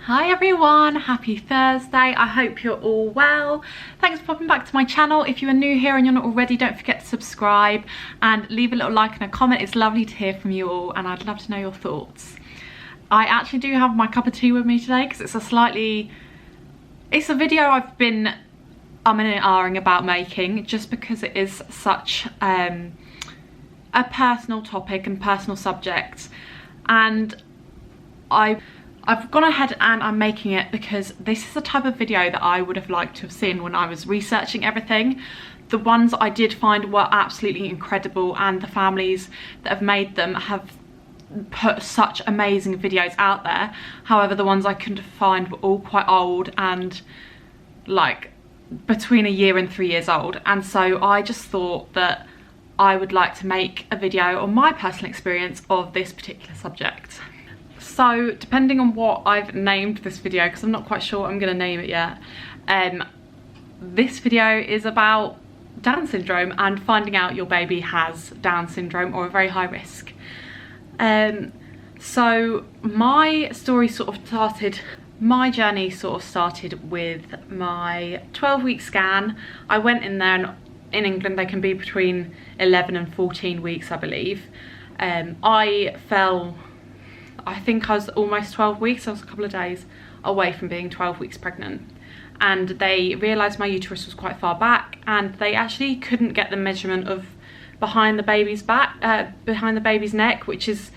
Hi everyone, happy Thursday. I hope you're all well. Thanks for popping back to my channel. If you are new here and you're not already, don't forget to subscribe and leave a little like and a comment. It's lovely to hear from you all and I'd love to know your thoughts. I actually do have my cup of tea with me today because it's a video I've been umming and ahhing about making, just because it is such a personal topic and personal subject, and I've gone ahead and I'm making it because this is the type of video that I would have liked to have seen when I was researching everything. The ones I did find were absolutely incredible, and the families that have made them have put such amazing videos out there. However, the ones I couldn't find were all quite old and like between a year and 3 years old, and so I just thought that I would like to make a video on my personal experience of this particular subject. So depending on what I've named this video, because I'm not quite sure what I'm going to name it yet, this video is about Down syndrome and finding out your baby has Down syndrome or a very high risk. So my story my journey sort of started with my 12-week scan. I went in there, and in England they can be between 11 and 14 weeks, I believe. I think I was almost 12 weeks, I was a couple of days away from being 12 weeks pregnant. And they realised my uterus was quite far back, and they actually couldn't get the measurement of behind the baby's neck, which is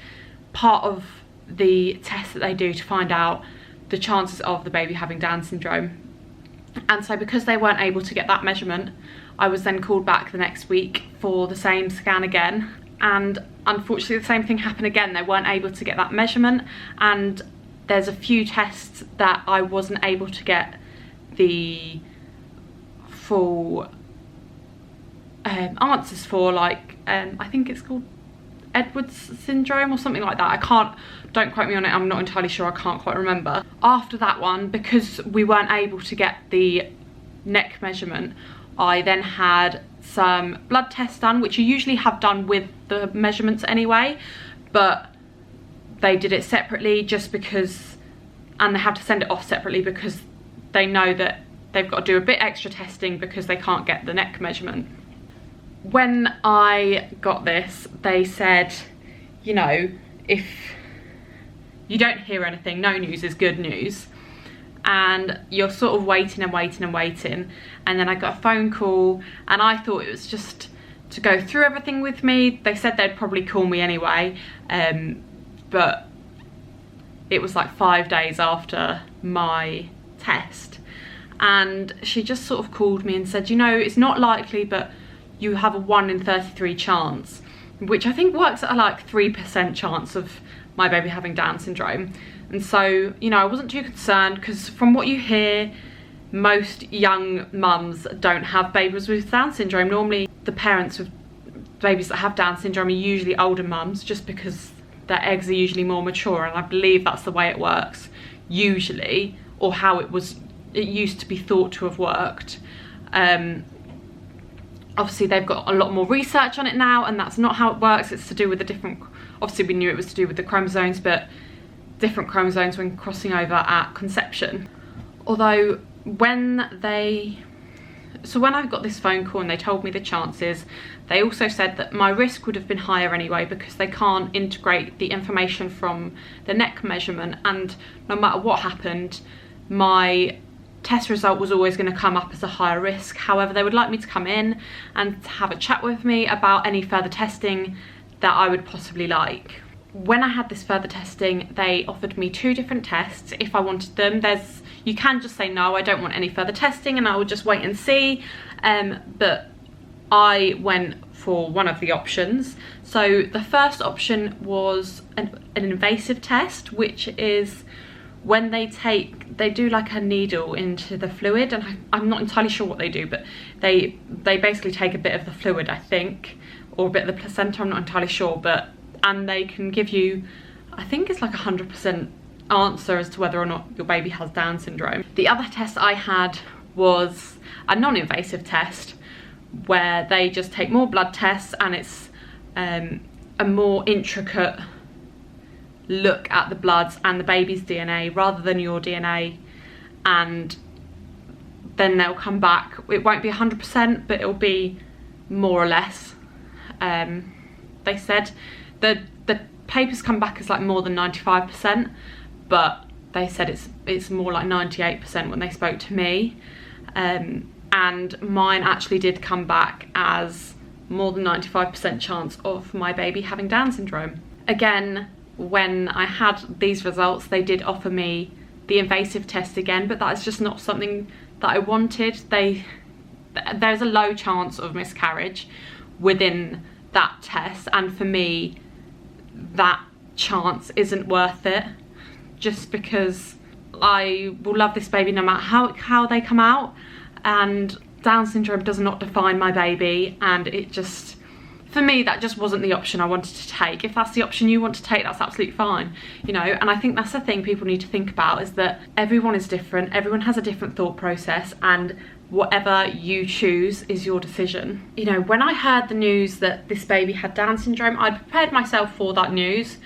part of the test that they do to find out the chances of the baby having Down syndrome. And so because they weren't able to get that measurement, I was then called back the next week for the same scan again, and unfortunately the same thing happened again. They weren't able to get that measurement, and there's a few tests that I wasn't able to get the full answers for, like I think it's called Edwards syndrome or something like that. Don't quote me on it, I'm not entirely sure, I can't quite remember. After that one, because we weren't able to get the neck measurement, I then had some blood tests done, which you usually have done with the measurements anyway, but they did it separately just because, and they have to send it off separately because they know that they've got to do a bit extra testing because they can't get the neck measurement. When I got this, they said, you know, if you don't hear anything, no news is good news. And you're sort of waiting and waiting and waiting. And then I got a phone call, and I thought it was just to go through everything with me. They said they'd probably call me anyway, but it was like 5 days after my test. And she just sort of called me and said, you know, it's not likely, but you have a 1 in 33 chance, which I think works at like 3% chance of my baby having Down syndrome. And so, you know, I wasn't too concerned, because from what you hear, most young mums don't have babies with Down syndrome. Normally the parents with babies that have Down syndrome are usually older mums, just because their eggs are usually more mature, and I believe that's the way it works usually, or how it used to be thought to have worked. Obviously they've got a lot more research on it now, and that's not how it works. It's to do with the different, obviously we knew it was to do with the chromosomes, but different chromosomes when crossing over at conception. Although when I got this phone call and they told me the chances, they also said that my risk would have been higher anyway, because they can't integrate the information from the neck measurement, and no matter what happened, my test result was always going to come up as a higher risk. However, they would like me to come in and have a chat with me about any further testing that I would possibly like. When I had this further testing, they offered me 2 different tests if I wanted them. You can just say no, I don't want any further testing, and I will just wait and see, but I went for one of the options. So the first option was an invasive test, which is when they do like a needle into the fluid, and I'm not entirely sure what they do, but they basically take a bit of the fluid, I think, or a bit of the placenta, I'm not entirely sure, and they can give you, I think it's like 100% answer as to whether or not your baby has Down syndrome. The other test I had was a non-invasive test, where they just take more blood tests, and it's a more intricate look at the bloods and the baby's DNA rather than your DNA, and then they'll come back. It won't be 100%, but it'll be more or less. They said the papers come back as like more than 95%, but they said it's more like 98% when they spoke to me. And mine actually did come back as more than 95% chance of my baby having Down syndrome. Again, when I had these results, they did offer me the invasive test again, but that is just not something that I wanted. There's a low chance of miscarriage within that test, and for me, that chance isn't worth it, just because I will love this baby no matter how they come out, and Down syndrome does not define my baby, and it just, for me, that just wasn't the option I wanted to take. If that's the option you want to take, that's absolutely fine, you know. And I think that's the thing people need to think about, is that everyone is different, everyone has a different thought process, and whatever you choose is your decision. You know, when I heard the news that this baby had Down syndrome, I prepared myself for that news,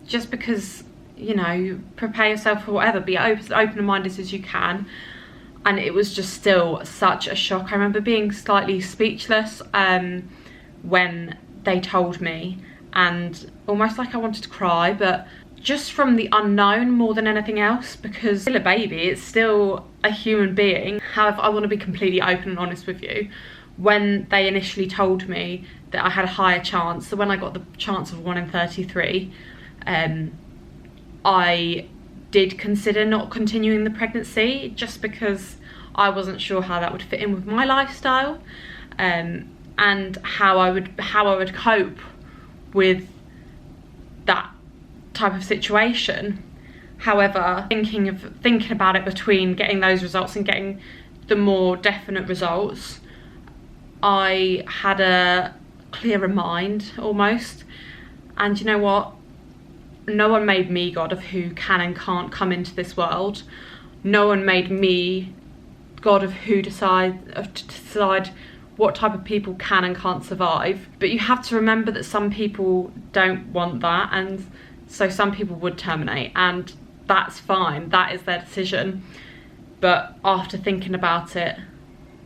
just because, you know, prepare yourself for whatever, be open-minded as you can. And it was just still such a shock. I remember being slightly speechless when they told me, and almost like I wanted to cry, but just from the unknown more than anything else, because it's still a baby, it's still a human being. However, I want to be completely open and honest with you. When they initially told me that I had a higher chance, so when I got the chance of 1 in 33, I did consider not continuing the pregnancy, just because I wasn't sure how that would fit in with my lifestyle, and how I would cope with that type of situation. However, thinking about it, between getting those results and getting the more definite results, I had a clearer mind almost. And you know what? No one made me God of who can and can't come into this world. No one made me God of who to decide what type of people can and can't survive. But you have to remember that some people don't want that, and so some people would terminate, and that's fine, that is their decision. But after thinking about it,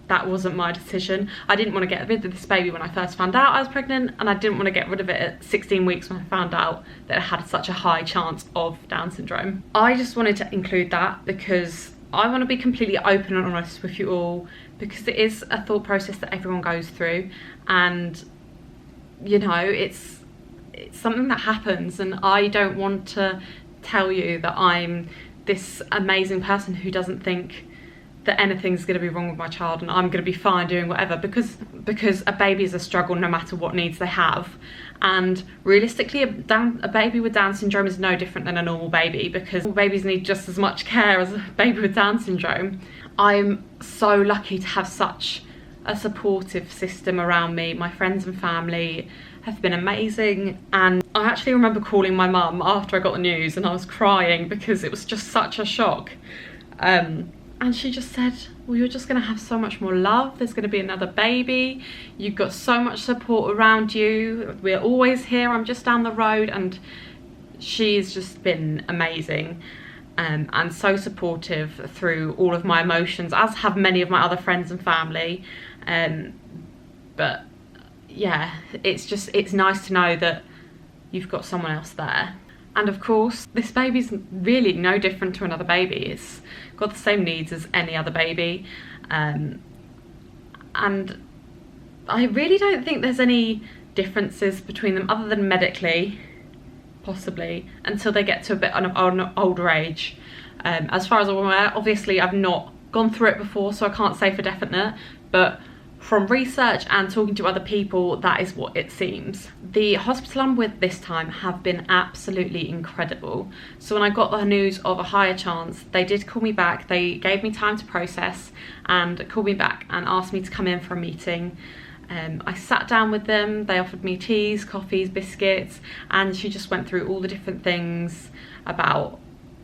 that wasn't my decision. I didn't want to get rid of this baby when I first found out I was pregnant, and I didn't want to get rid of it at 16 weeks when I found out that it had such a high chance of Down syndrome. I just wanted to include that because I want to be completely open and honest with you all, because it is a thought process that everyone goes through, and you know, it's something that happens, and I don't want to tell you that I'm this amazing person who doesn't think that anything's going to be wrong with my child and I'm going to be fine doing whatever, because a baby is a struggle no matter what needs they have. And realistically, a baby with Down syndrome is no different than a normal baby, because all babies need just as much care as a baby with Down syndrome. I'm so lucky to have such a supportive system around me. My friends and family have been amazing, and I actually remember calling my mum after I got the news, and I was crying because it was just such a shock. And she just said, well, you're just going to have so much more love, there's going to be another baby, you've got so much support around you, we're always here, I'm just down the road. And she's just been amazing, and so supportive through all of my emotions, as have many of my other friends and family. But yeah, it's nice to know that you've got someone else there. And of course, this baby's really no different to another baby. It's got the same needs as any other baby. And I really don't think there's any differences between them other than medically, possibly, until they get to a bit of an older age. As far as I'm aware, obviously I've not gone through it before, so I can't say for definite, but from research and talking to other people, that is what it seems. The hospital I'm with this time have been absolutely incredible. So when I got the news of a higher chance, they did call me back, they gave me time to process and called me back and asked me to come in for a meeting. I sat down with them, they offered me teas, coffees, biscuits, and she just went through all the different things about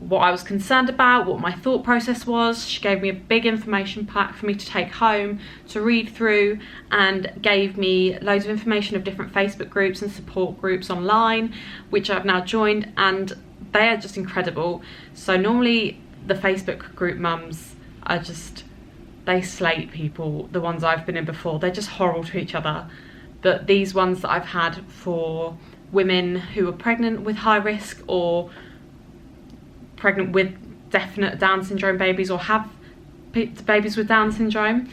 what I was concerned about, what my thought process was. She gave me a big information pack for me to take home to read through, and gave me loads of information of different Facebook groups and support groups online, which I've now joined, and they are just incredible. So normally the Facebook group mums are just, they slate people. The ones I've been in before, they're just horrible to each other. But these ones that I've had for women who are pregnant with high risk, or pregnant with definite Down syndrome babies, or have babies with Down syndrome,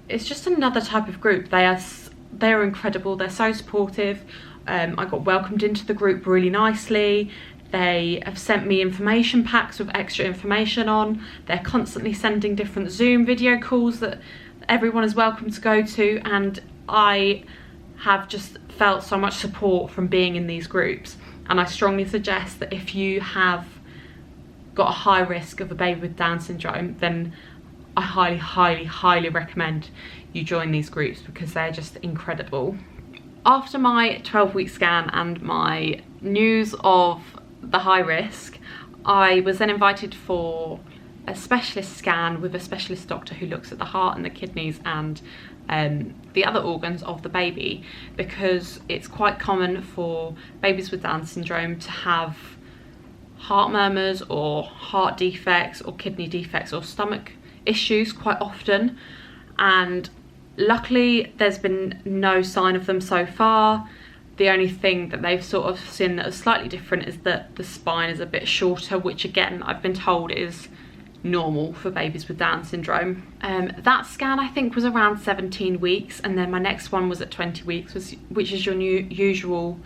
it's just another type of group. They are incredible. They're so supportive. I got welcomed into the group really nicely. They have sent me information packs with extra information on. They're constantly sending different Zoom video calls that everyone is welcome to go to, and I have just felt so much support from being in these groups. And I strongly suggest that if you have got a high risk of a baby with Down syndrome, then I highly recommend you join these groups, because they're just incredible. After my 12-week scan and my news of the high risk, I was then invited for a specialist scan with a specialist doctor who looks at the heart and the kidneys and the other organs of the baby, because it's quite common for babies with Down syndrome to have heart murmurs or heart defects or kidney defects or stomach issues quite often, and luckily there's been no sign of them so far. The only thing that they've sort of seen that is slightly different is that the spine is a bit shorter, which again I've been told is normal for babies with Down syndrome. That scan I think was around 17 weeks, and then my next one was at 20 weeks, which is your usual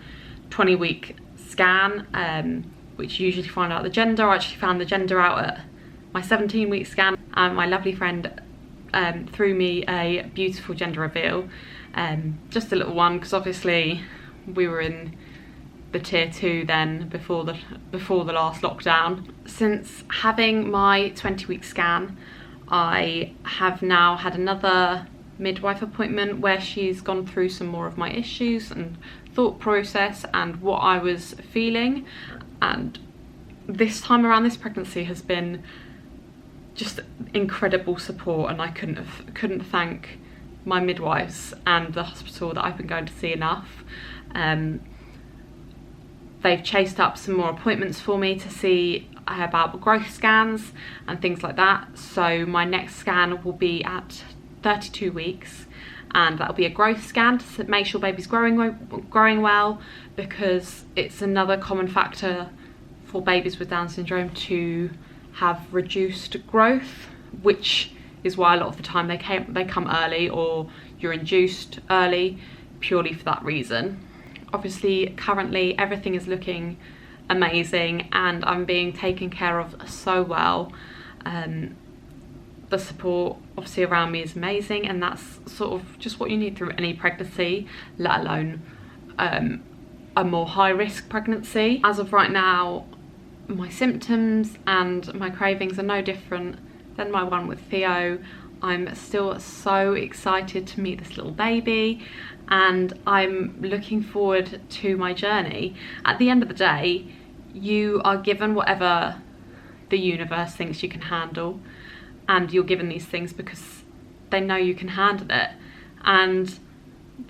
20-week scan, which you usually find out the gender. I actually found the gender out at my 17-week scan, and my lovely friend threw me a beautiful gender reveal, just a little one, because obviously we were in the tier 2 then before the last lockdown. Since having my 20-week scan, I have now had another midwife appointment where she's gone through some more of my issues and thought process and what I was feeling, and this time around this pregnancy has been just incredible support, and I couldn't thank my midwives and the hospital that I've been going to see enough. They've chased up some more appointments for me to see about growth scans and things like that. So my next scan will be at 32 weeks, and that'll be a growth scan to make sure baby's growing well, because it's another common factor for babies with Down syndrome to have reduced growth, which is why a lot of the time they come early, or you're induced early purely for that reason. Obviously currently everything is looking amazing and I'm being taken care of so well. The support obviously around me is amazing, and that's sort of just what you need through any pregnancy, let alone a more high risk pregnancy. As of right now, my symptoms and my cravings are no different than my one with Theo. I'm still so excited to meet this little baby, and I'm looking forward to my journey. At the end of the day, you are given whatever the universe thinks you can handle, and you're given these things because they know you can handle it, and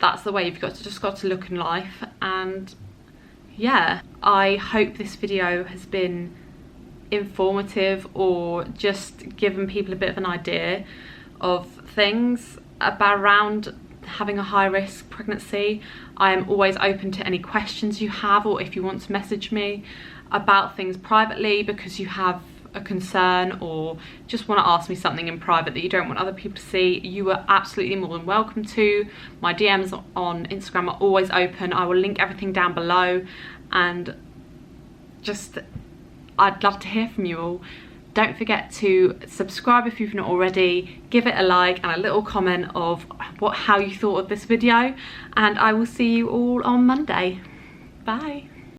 that's the way you've just got to look in life. And yeah, I hope this video has been informative, or just given people a bit of an idea of things around having a high risk pregnancy. I am always open to any questions you have, or if you want to message me about things privately because you have a concern or just want to ask me something in private that you don't want other people to see, you are absolutely more than welcome to. My DMs on Instagram are always open. I will link everything down below, and just I'd love to hear from you all. Don't forget to subscribe if you've not already, give it a like and a little comment of how you thought of this video, and I will see you all on Monday. Bye.